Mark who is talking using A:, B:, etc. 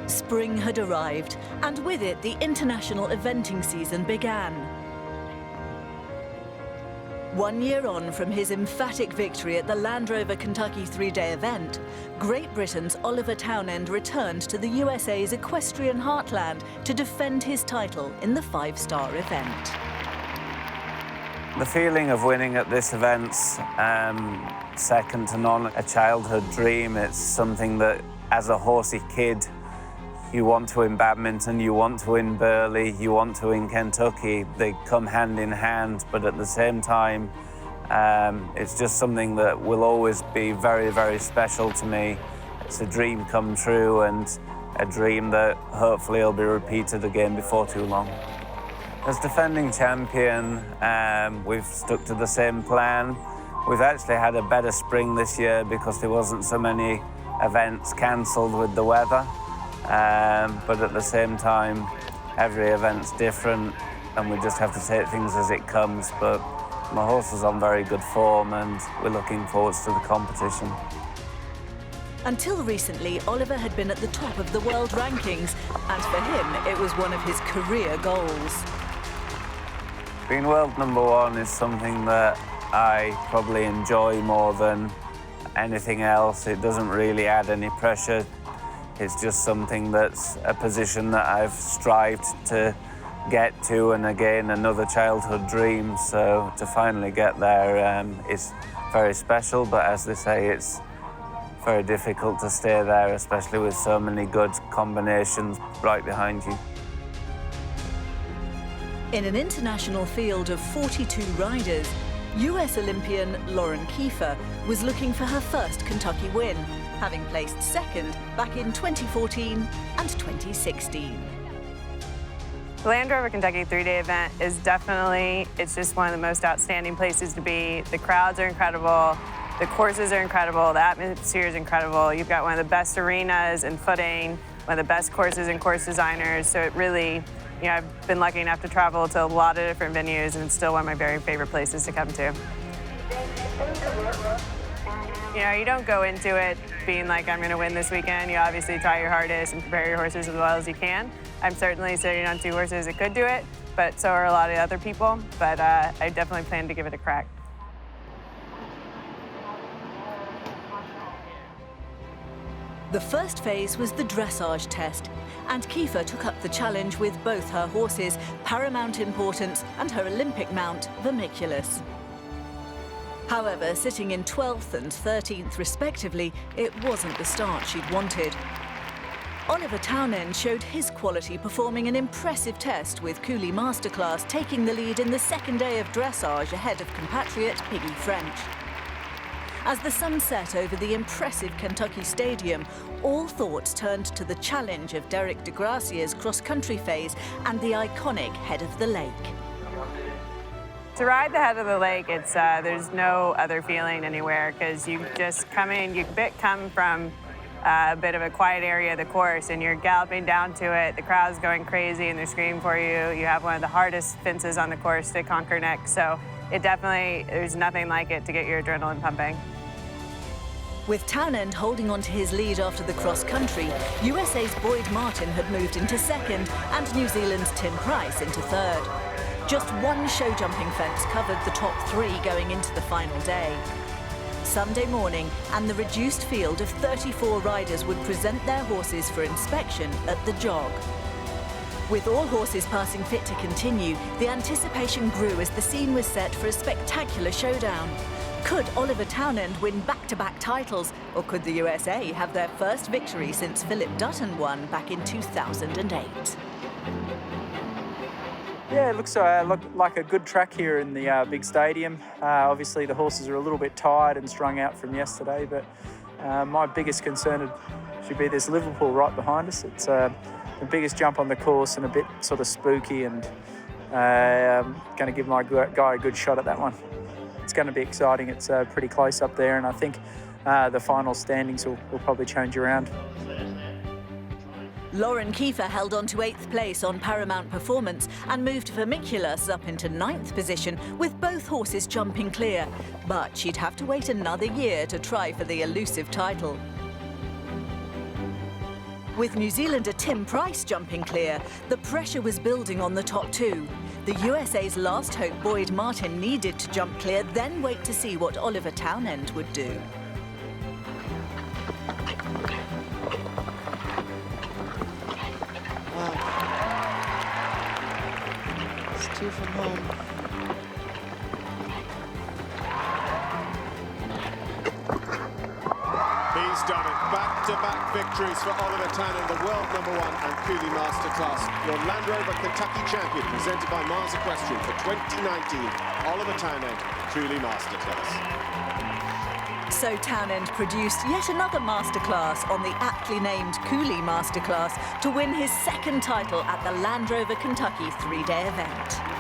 A: Spring had arrived, and with it the international eventing season began. 1 year on from his emphatic victory at the Land Rover Kentucky 3-day event, Great Britain's Oliver Townend returned to the USA's equestrian heartland to defend his title in the 5-star event.
B: The feeling of winning at this event's second to none. A childhood dream. It's something that, as a horsey kid, you want to win badminton, you want to win Burghley, you want to win Kentucky. They come hand in hand, but at the same time, it's just something that will always be very, very special to me. It's a dream come true and a dream that hopefully will be repeated again before too long. As defending champion, we've stuck to the same plan. We've actually had a better spring this year because there wasn't so many events cancelled with the weather. But at the same time, every event's different and we just have to take things as it comes. But my horse is on very good form and we're looking forward to the competition.
A: Until recently, Oliver had been at the top of the world rankings, and for him, it was one of his career goals.
B: Being world #1 is something that I probably enjoy more than anything else. It doesn't really add any pressure. It's just something that's a position that I've strived to get to, and again, another childhood dream. So to finally get there is very special, but as they say, it's very difficult to stay there, especially with so many good combinations right behind you.
A: In an international field of 42 riders, US Olympian Lauren Kieffer was looking for her first Kentucky win, having placed second back in 2014 and 2016.
C: The Land Rover Kentucky 3-day event is definitely, it's just one of the most outstanding places to be. The crowds are incredible, the courses are incredible, the atmosphere is incredible. You've got one of the best arenas and footing, one of the best courses and course designers, so it really, you know, I've been lucky enough to travel to a lot of different venues, and it's still one of my very favorite places to come to. You know, you don't go into it being like, I'm going to win this weekend. You obviously try your hardest and prepare your horses as well as you can. I'm certainly sitting on 2 horses that could do it, but so are a lot of other people. But I definitely plan to give it a crack.
A: The first phase was the dressage test, and Kieffer took up the challenge with both her horses, Paramount Importance and her Olympic mount, Vermiculus. However, sitting in 12th and 13th respectively, it wasn't the start she'd wanted. Oliver Townend showed his quality performing an impressive test, with Cooley Masterclass taking the lead in the second day of dressage ahead of compatriot Piggy French. As the sun set over the impressive Kentucky Stadium, all thoughts turned to the challenge of Derek de Gracia's cross-country phase and the iconic Head of the Lake.
C: To ride the Head of the Lake, it's there's no other feeling anywhere, because you just come in, you come from a bit of a quiet area of the course, and you're galloping down to it. The crowd's going crazy and they're screaming for you. You have one of the hardest fences on the course to conquer next, so it definitely, there's nothing like it to get your adrenaline pumping.
A: With Townend holding on to his lead after the cross-country, USA's Boyd Martin had moved into second and New Zealand's Tim Price into third. Just one show-jumping fence covered the top 3 going into the final day. Sunday morning, and the reduced field of 34 riders would present their horses for inspection at the jog. With all horses passing fit to continue, the anticipation grew as the scene was set for a spectacular showdown. Could Oliver Townend win back-to-back titles, or could the USA have their first victory since Philip Dutton won back in 2008?
D: Yeah, it looks like a good track here in the big stadium. Obviously, the horses are a little bit tired and strung out from yesterday, but my biggest concern should be this Liverpool right behind us. It's the biggest jump on the course and a bit sort of spooky, and going to give my guy a good shot at that one. It's going to be exciting. It's pretty close up there, and I think the final standings will probably change around.
A: Lauren Kieffer held on to 8th place on Paramount Performance and moved Vermiculus up into 9th position, with both horses jumping clear. But she'd have to wait another year to try for the elusive title. With New Zealander Tim Price jumping clear, the pressure was building on the top two. The USA's last hope, Boyd Martin, needed to jump clear, then wait to see what Oliver Townend would do.
E: Wow. It's 2 from home.
F: He's done it. Back-to-back victories for Oliver Townend, the world #1 and Cooley Masterclass. Your Land Rover Kentucky champion, presented by Mars Equestrian for 2019. Oliver Townend, Cooley Masterclass.
A: So Townend produced yet another masterclass on the aptly named Cooley Masterclass to win his second title at the Land Rover Kentucky 3-day event.